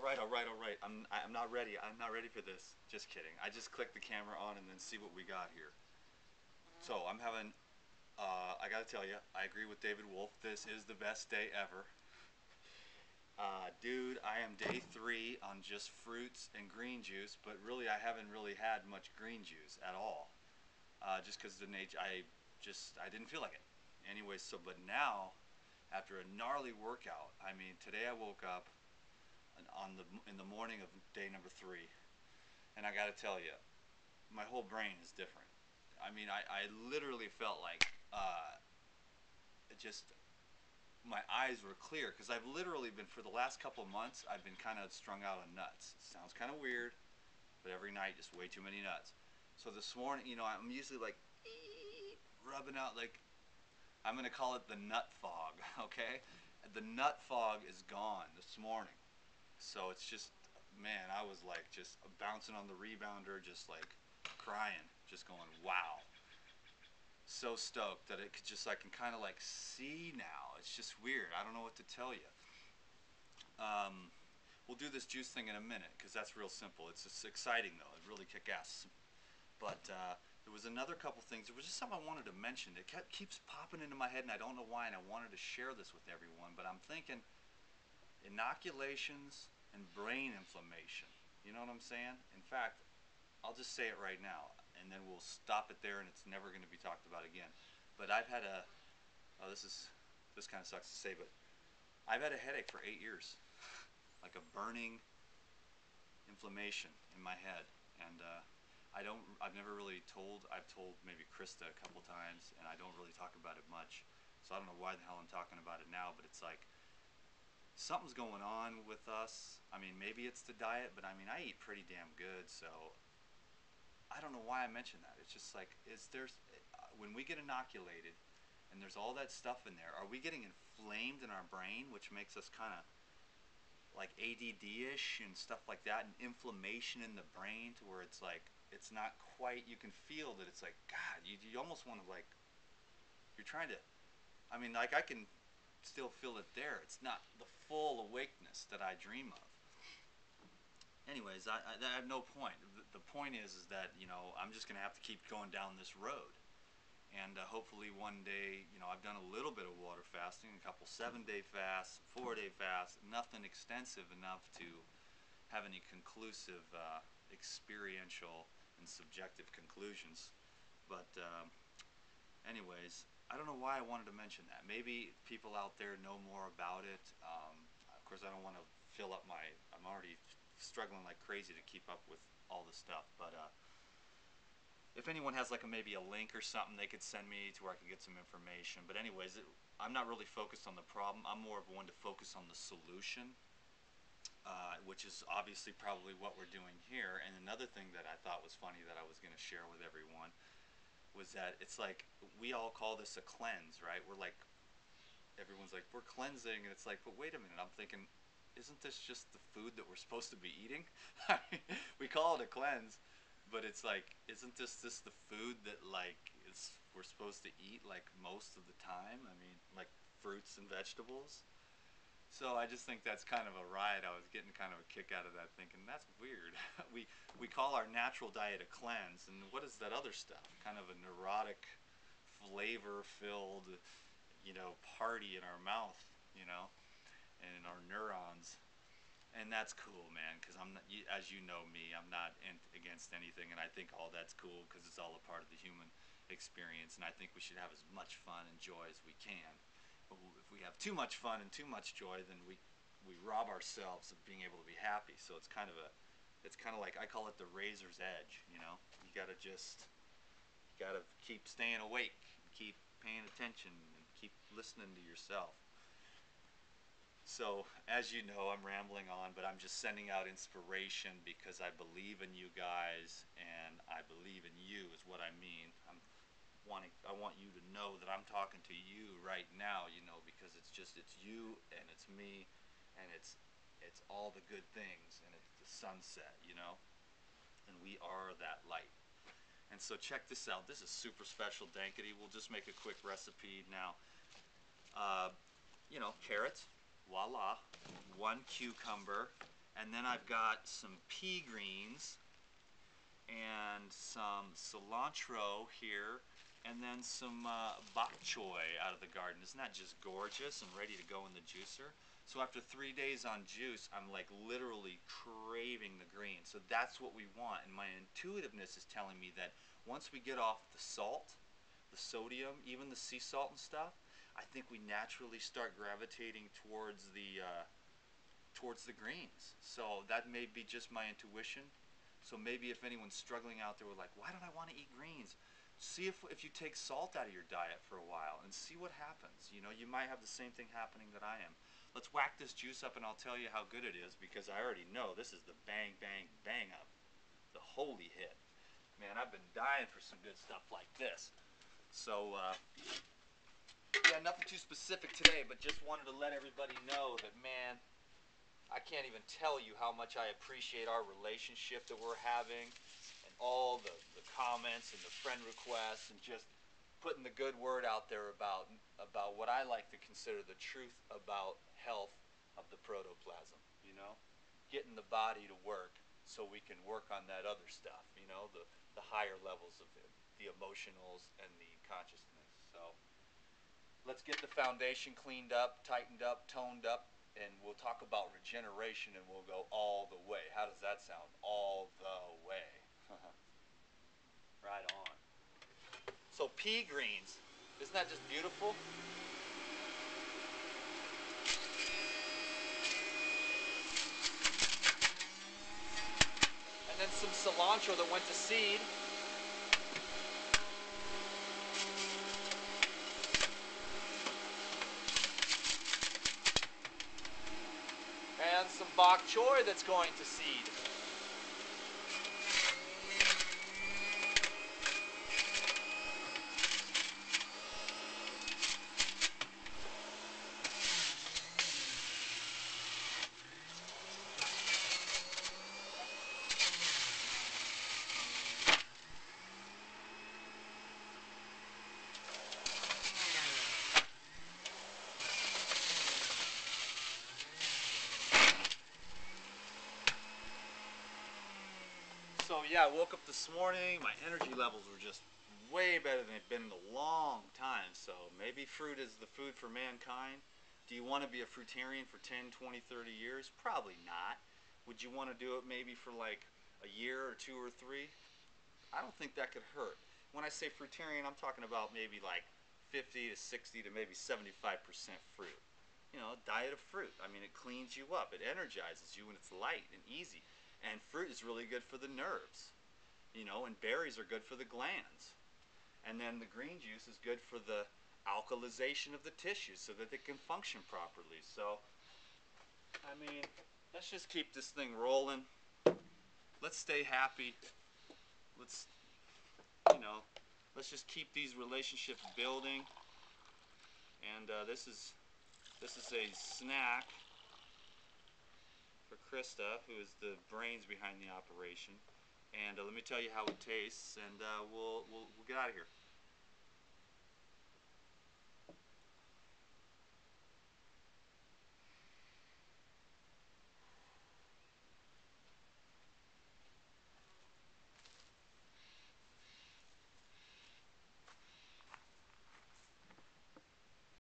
right, all right, all right. I'm not ready. I'm not ready for this. Just kidding. I just clicked the camera on and then see what we got here. So I'm having. I gotta tell you, I agree with David Wolf. This is the best day ever. Dude, I am day 3 on just fruits and green juice, but really I haven't really had much green juice at all. Just because the nature, I didn't feel like it. Anyway, so but now, after a gnarly workout, I mean, today I woke up in the morning of day number 3, and I got to tell you, my whole brain is different. I mean, I literally felt like it just my eyes were clear because I've literally been for the last couple of months I've been kind of strung out on nuts. It sounds kind of weird, but every night just way too many nuts. So this morning, I'm usually like rubbing out like I'm gonna call it the nut fog. Okay, the nut fog is gone this morning. So it's just, man, I was like just bouncing on the rebounder, just like crying, just going, wow. So stoked that it could just, I can kind of like see now. It's just weird. I don't know what to tell you. Um, we'll do this juice thing in a minute because that's real simple. It's just exciting though. It really kick ass. But there was another couple things. There was just something I wanted to mention. It keeps popping into my head, and I don't know why. And I wanted to share this with everyone. But I'm thinking inoculations and brain inflammation. You know what I'm saying? In fact, I'll just say it right now, and then we'll stop it there, and it's never going to be talked about again. But I've had a, oh, this kind of sucks to say, but I've had a headache for 8 years, like a burning inflammation in my head, and I've never really told. I've told maybe Krista a couple times, and I don't really talk about it much. So I don't know why the hell I'm talking about it now, but it's like something's going on with us. I mean, maybe it's the diet, but I mean, I eat pretty damn good, so I don't know why I mentioned that. It's just like, when we get inoculated and there's all that stuff in there, are we getting inflamed in our brain, which makes us kind of like ADD-ish and stuff like that, and inflammation in the brain to where it's like, it's not quite, you can feel that it's like, God, you almost want to like, you're trying to, I mean, like I can still feel it there. It's not the full awakeness that I dream of. Anyways, I have no point. The point is that I'm just gonna have to keep going down this road, and hopefully one day, I've done a little bit of water fasting, a couple 7-day fasts, 4-day fasts, nothing extensive enough to have any conclusive experiential and subjective conclusions. But anyways, I don't know why I wanted to mention that. Maybe people out there know more about it. Of course, I don't want to fill up my. I'm already struggling like crazy to keep up with all the stuff. But if anyone has like maybe a link or something, they could send me to where I could get some information. But anyways, I'm not really focused on the problem. I'm more of one to focus on the solution, which is obviously probably what we're doing here. And another thing that I thought was funny that I was going to share with everyone was that it's like we all call this a cleanse, right? We're like, everyone's like, we're cleansing, and it's like, but wait a minute, I'm thinking, isn't this just the food that we're supposed to be eating? We call it a cleanse, but it's like, isn't this the food that like we're supposed to eat like most of the time? I mean, like fruits and vegetables. So I just think that's kind of a ride. I was getting kind of a kick out of that, thinking that's weird. We call our natural diet a cleanse, and what is that other stuff? Kind of a neurotic, flavor-filled, party in our mouth, and in our neurons. And that's cool, man. Because I'm not, as you know me, I'm not against anything, and I think all that's cool because it's all a part of the human experience. And I think we should have as much fun and joy as we can. But if we have too much fun and too much joy, then we rob ourselves of being able to be happy. So it's kind of like, I call it the razor's edge. You gotta keep staying awake, and keep paying attention, and keep listening to yourself. So, as you know, I'm rambling on, but I'm just sending out inspiration because I believe in you guys, and I believe in you is what I mean. I want you to know that I'm talking to you right now, because it's you and it's me, and it's all the good things, and it's the sunset, and we are that light. And so check this out. This is super special dankety. We'll just make a quick recipe now. Carrots, voila, one cucumber, And then I've got some pea greens and some cilantro here, and then some bok choy out of the garden. Isn't that just gorgeous and ready to go in the juicer? So after 3 days on juice, I'm like literally craving the green. So that's what we want. And my intuitiveness is telling me that once we get off the salt, the sodium, even the sea salt and stuff, I think we naturally start gravitating towards the greens. So that may be just my intuition. So maybe if anyone's struggling out there with like, why don't I want to eat greens? See if you take salt out of your diet for a while and see what happens. You know, you might have the same thing happening that I am. Let's whack this juice up and I'll tell you how good it is, because I already know this is the bang, bang, bang up. The holy hit. Man, I've been dying for some good stuff like this. So, yeah, nothing too specific today, but just wanted to let everybody know that, man, I can't even tell you how much I appreciate our relationship that we're having, and all the comments and the friend requests, and just putting the good word out there about what I like to consider the truth about health of the protoplasm, you know? Getting the body to work so we can work on that other stuff, you know, the higher levels of it, the emotionals and the consciousness. So let's get the foundation cleaned up, tightened up, toned up, and we'll talk about regeneration, and we'll go all the way. How does that sound? All the way. Right on. So pea greens, isn't that just beautiful? And then some cilantro that went to seed. And some bok choy that's going to seed. So yeah, I woke up this morning, my energy levels were just way better than they've been in a long time. So maybe fruit is the food for mankind. Do you want to be a fruitarian for 10, 20, 30 years? Probably not. Would you want to do it maybe for like a year or 2 or 3? I don't think that could hurt. When I say fruitarian, I'm talking about maybe like 50 to 60 to maybe 75% fruit. You know, diet of fruit. I mean, it cleans you up. It energizes you, and it's light and easy. And fruit is really good for the nerves. You know, and berries are good for the glands. And then the green juice is good for the alkalization of the tissues so that they can function properly. So, I mean, let's just keep this thing rolling. Let's stay happy. Let's, you know, let's just keep these relationships building. And this is a snack for Krista, who is the brains behind the operation. And let me tell you how it tastes, and we'll get out of here.